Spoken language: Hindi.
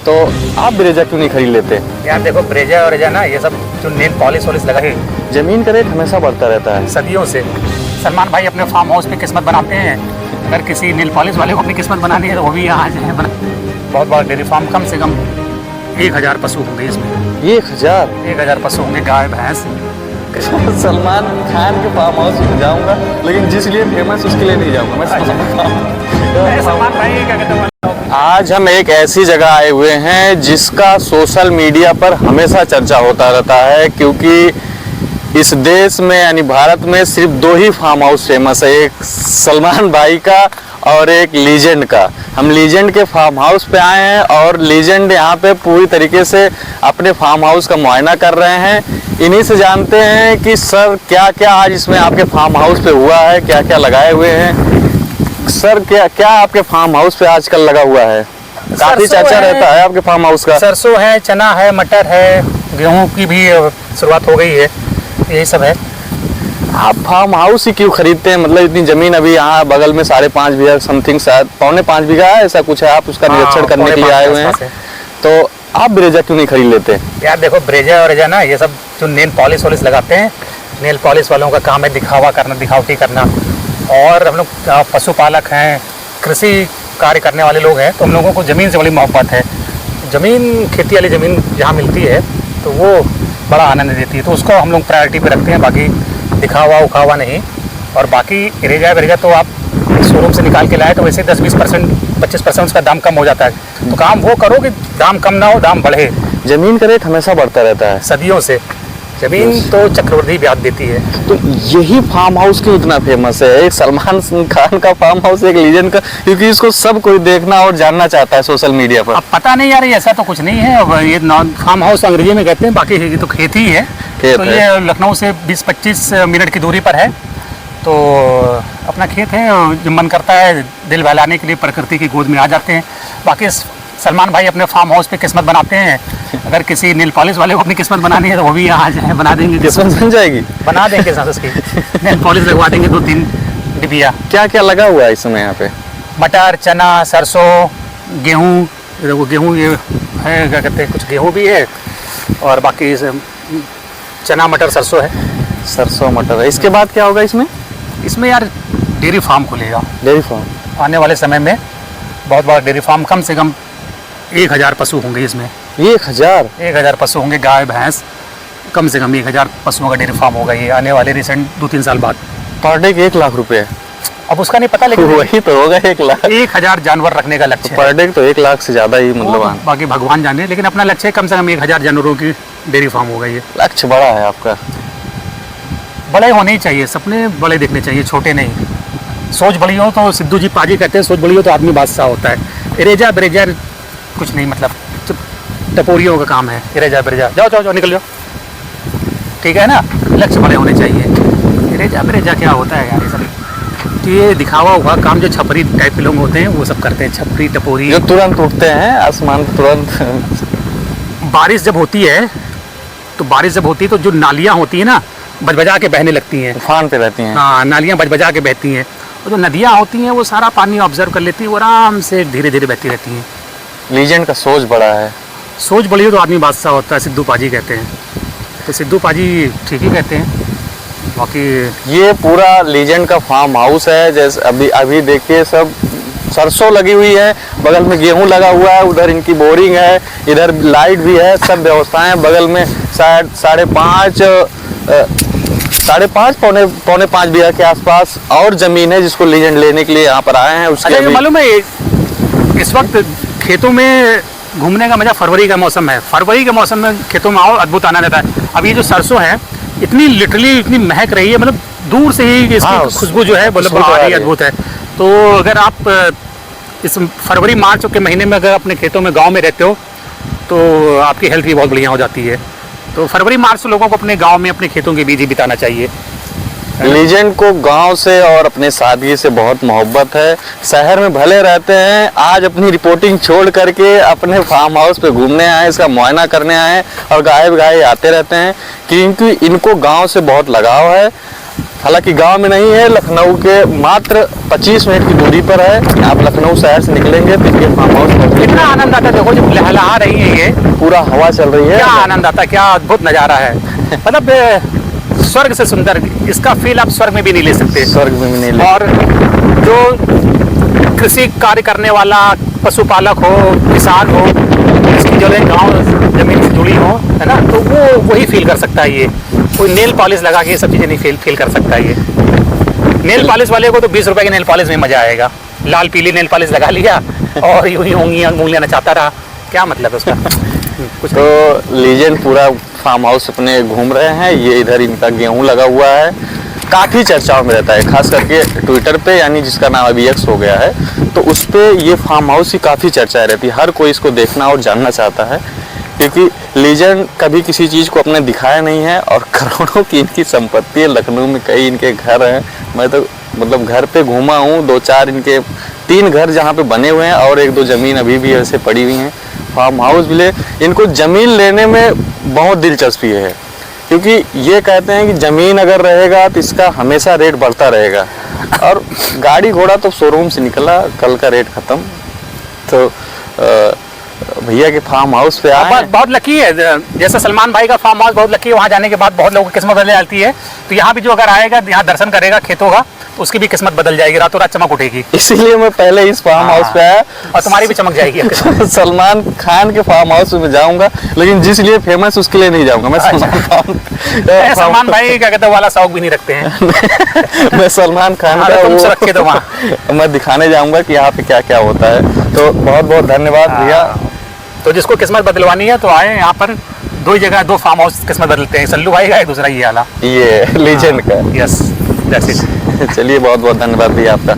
तो आप ब्रेजा क्यों नहीं खरीद लेते? यार देखो, ब्रेजा और रेजा ना, ये सब जो नेल पॉलिश वॉलिश लगा है, जमीन का रेट हमेशा बढ़ता रहता है सदियों से। सलमान भाई अपने फार्म हाउस पे किस्मत बनाते हैं। अगर किसी नेल पॉलिश वाले को अपनी किस्मत बनानी है तो वो भी यहाँ आ जाए बना। बहुत बड़ा डेयरी फार्म, कम से कम 1000 पशु होंगे इसमें। 1000 पशु होंगे, गाय भैंस। सलमान खान के फार्म हाउस में जाऊंगा, लेकिन जिस लिए फेमस उसके लिए नहीं जाऊंगा मैं। सलमान भाई क्या कहते हैं। आज हम एक ऐसी जगह आए हुए हैं जिसका सोशल मीडिया पर हमेशा चर्चा होता रहता है, क्योंकि इस देश में यानी भारत में सिर्फ 2 ही फार्म हाउस फेमस है, एक सलमान भाई का और एक लीजेंड का। हम लीजेंड के फार्म हाउस पे आए हैं और लीजेंड यहाँ पे पूरी तरीके से अपने फार्म हाउस का मुआयना कर रहे हैं। इन्हीं से जानते हैं कि सर क्या क्या आज इसमें आपके फार्म हाउस पे हुआ है, क्या क्या लगाए हुए हैं। सर क्या क्या आपके फार्म हाउस पे आजकल लगा हुआ है? काफी चर्चा रहता है आपके फार्म हाउस का। सरसों है, चना है, मटर है, गेहूं की भी शुरुआत हो गई है, यही सब है। आप फार्म हाउस ही क्यों खरीदते हैं? मतलब इतनी जमीन अभी यहाँ बगल में 5.5 बीघा समथिंग, शायद 4.25 बीघा है, ऐसा कुछ है, आप उसका निरीक्षण करने के लिए आए हुए हैं, तो आप ब्रेजा क्यों नहीं खरीद लेते? यार देखो, ब्रेजा और रेजा ना, ये सब जो नेल पॉलिश वॉलिश लगाते हैं, नेल पॉलिश वालों का काम है दिखावा करना, दिखावटी करना। और हम लोग पशुपालक हैं, कृषि कार्य करने वाले लोग हैं, तो हम लोगों को ज़मीन से बड़ी मोहब्बत है। ज़मीन, खेती वाली ज़मीन जहाँ मिलती है तो वो बड़ा आनंद देती है, तो उसको हम लोग प्रायोरिटी पे रखते हैं, बाकी दिखावा उखावा नहीं। और बाकी रेजा वेरेजा तो आप शोरूम से निकाल के लाए तो वैसे 10-20% 25% उसका दाम कम हो जाता है। तो काम वो करो कि दाम कम ना हो, दाम बढ़े। जमीन का रेट हमेशा बढ़ता रहता है सदियों से जमीन तो चक्रवृद्धि ब्याज देती है। तो यही फार्म हाउस क्यों इतना फेमस है? एक सलमान खान का फार्म हाउस, एक लीजेंड का, क्योंकि इसको सब कोई देखना और जानना चाहता है सोशल मीडिया पर। अब पता नहीं यार, ऐसा तो कुछ नहीं है। अब ये फार्म हाउस अंग्रेजी में कहते हैं, बाकी ये तो खेत ही है। तो ये लखनऊ से 20-25 मिनट की दूरी पर है, तो अपना खेत है। जो मन करता है दिल बहलाने के लिए प्रकृति की गोद में आ जाते हैं। बाकी सलमान भाई अपने फार्म हाउस पे किस्मत बनाते हैं। अगर किसी नेल पॉलिश वाले को अपनी किस्मत बनानी है तो वो भी यहाँ आ जाए, बना देंगे। किस्मत बन जाएगी, बना देंगे साथ उसकी। नेल पॉलिश लगवा देंगे 2-3 डिबिया। क्या क्या लगा हुआ है इस समय यहाँ पे? मटर, चना, सरसों, गेहूँ। देखो गेहूँ ये है, क्या कहते हैं, कुछ गेहूँ भी है और बाकी चना, मटर, सरसों है। सरसों मटर है। इसके बाद क्या होगा इसमें? इसमें यार डेयरी फार्म खुलेगा। डेयरी फार्म आने वाले समय में बहुत बड़ा डेयरी फार्म, कम से कम 1000 पशु होंगे इसमें। 1000 पशु होंगे, गाय भैंस, कम से कम 1000 पशुओं का डेयरी फार्म होगा ये आने वाले रिसेंट 2-3 साल बाद। पर डे के 1 लाख रुपए? अब उसका नहीं पता, लेकिन वही तो होगा 1 लाख। 1000 जानवर रखने का लक्ष्य है। पर डे तो 1 लाख से ज्यादा ही, मतलब बाकी भगवान जाने, लेकिन अपना लक्ष्य है कम से कम 1000 जानवरों की डेयरी फार्म होगा ये। लक्ष्य बड़ा है आपका। बड़े होने ही चाहिए, सपने बड़े देखने चाहिए, छोटे नहीं। सोच बड़ी हो तो सिद्धू जी पाजी कहते हैं, सोच बड़ी हो तो आदमी बादशाह होता है। इरेजा ब्रेजा कुछ नहीं, मतलब टपोरियों का काम है। इरेजा ब्रेजा, जाओ जाओ जाओ, निकल जाओ, ठीक है ना। लक्ष्य बड़े होने चाहिए। इरेजा ब्रेजा क्या होता है यार, ये सब तो ये दिखावा हुआ काम जो छपरी टाइप के लोग होते हैं वो सब करते हैं। छपरी टपोरी जो तुरंत उठते हैं आसमान तुरंत। बारिश जब होती है तो जो नालियाँ होती है ना, बजबजा के बहने लगती हैं, तूफान पे रहती हैं। हाँ, नालियाँ बजबजा के बहती हैं। और जो नदियाँ होती हैं वो सारा पानी ऑब्जर्व कर लेती हैं, वो आराम से धीरे धीरे बहती रहती हैं। लीजेंड का सोच बड़ा है। सोच बड़ी हो तो आदमी बादशाह होता है, सिद्धू पाजी कहते हैं। तो सिद्धू पाजी ठीक ही कहते हैं। बाकी ये पूरा लीजेंड का फार्म हाउस है। जैसे अभी देखिए, सब सरसों लगी हुई है, बगल में गेहूं लगा हुआ है, उधर इनकी बोरिंग है, इधर लाइट भी है, सब व्यवस्थाएं। बगल में शायद 5.5 पौने 5 बीघा के आसपास और जमीन है जिसको लीजेंड लेने के लिए यहाँ पर आए हैं। उसके मालूम है, इस वक्त खेतों में घूमने का मजा फरवरी का मौसम है। फरवरी के मौसम में खेतों में आओ, अद्भुत आनंद आता है। अब ये जो सरसों है, इतनी लिटरली इतनी महक रही है, मतलब दूर से ही इसकी खुशबू जो है मतलब आ रही है, अद्भुत है। तो अगर आप इस फरवरी मार्च के महीने में अगर अपने खेतों में गांव में रहते हो तो आपकी हेल्थ भी बहुत बढ़िया हो जाती है। तो फरवरी मार्च से लोगों को अपने गांव में अपने खेतों के बीच ही बिताना चाहिए। लीजेंड को गांव से और अपने सादगी से बहुत मोहब्बत है। शहर में भले रहते हैं, आज अपनी रिपोर्टिंग छोड़ करके अपने फार्म हाउस पे घूमने आए, इसका मुआयना करने आए और गाय आते रहते हैं, क्योंकि इनको गांव से बहुत लगाव है। हालांकि गांव में नहीं है, लखनऊ के मात्र 25 मिनट की दूरी पर है। आप लखनऊ शहर से निकलेंगे तो ये फार्म हाउस कितना आनंद आता है, देखो जब लहलहा रही है ये, पूरा हवा चल रही है। क्या आनंद आता है, क्या अद्भुत नज़ारा है। मतलब स्वर्ग से सुंदर, इसका फील आप स्वर्ग में भी नहीं ले सकते। स्वर्ग में नहीं ले। और जो कृषि कार्य करने वाला पशुपालक हो, किसान हो, इसकी जो है गाँव जमीन से जुड़ी हो, है ना, तो वो वही फील कर सकता है। ये कोई नेल पॉलिश लगा के ये सब चीज़ें नहीं फील कर सकता है। ये नेल पॉलिश वाले को तो 20 रुपए की नेल पॉलिश में मजा आएगा। लाल पीली नेल पॉलिश लगा लिया और यूं ही उंगलियां नचाता रहा, क्या मतलब है उसका। कुछ तो लीजेंड पूरा फार्म हाउस अपने घूम रहे हैं। ये इधर इनका गेहूं लगा हुआ है, काफ़ी चर्चाओं में रहता है, खास करके ट्विटर पे, यानी जिसका नाम अभी एक्स हो गया है, तो उस पे ये फार्म हाउस की काफ़ी चर्चाएं रहती है। हर कोई इसको देखना और जानना चाहता है, क्योंकि लीजेंड कभी किसी चीज़ को अपने दिखाया नहीं है और करोड़ों की इनकी संपत्ति है। लखनऊ में कई इनके घर हैं, मैं तो मतलब घर पे घूमा हूँ, 2-4 इनके 3 घर जहाँ पे बने हुए हैं और 1-2 ज़मीन अभी भी ऐसे पड़ी हुई हैं। फार्म हाउस भी ले, इनको ज़मीन लेने में बहुत दिलचस्पी है, क्योंकि ये कहते हैं कि ज़मीन अगर रहेगा तो इसका हमेशा रेट बढ़ता रहेगा। और गाड़ी घोड़ा तो शोरूम से निकला, कल का रेट ख़त्म। तो भैया के फार्म हाउस पे आए। बहुत लकी है, जैसे सलमान भाई का फार्म हाउस बहुत लकी है। वहाँ जाने के बाद बहुत लोगों की किस्मत बदल जाती है। तो यहाँ भी जो अगर आएगा, यहाँ दर्शन करेगा खेतों का, तो उसकी भी किस्मत बदल जाएगी, रातों रात चमक उठेगी। इसीलिए मैं पहले इस फार्म हाउस पे आया, और तुम्हारी भी चमक जाएगी। सलमान खान के फार्म हाउस में जाऊंगा, लेकिन जिस लिए फेमस उसके लिए नहीं जाऊंगा। मैं सलमान भाई क्या कहते हैं, वाला शौक भी नहीं रखते हैं। मैं सलमान खान का तुम वो रखे तो वहाँ मैं दिखाने जाऊंगा कि यहाँ पे क्या क्या होता है। तो बहुत बहुत धन्यवाद भैया। तो जिसको किस्मत बदलवानी है तो आए यहाँ पर। 2 जगह 2 फार्म हाउस किस्मत बदलते हैं, सल्लू भाई का है, दूसरा ये वाला, ये लीजेंड का। Yes that's it. चलिए बहुत बहुत धन्यवाद भैया आपका।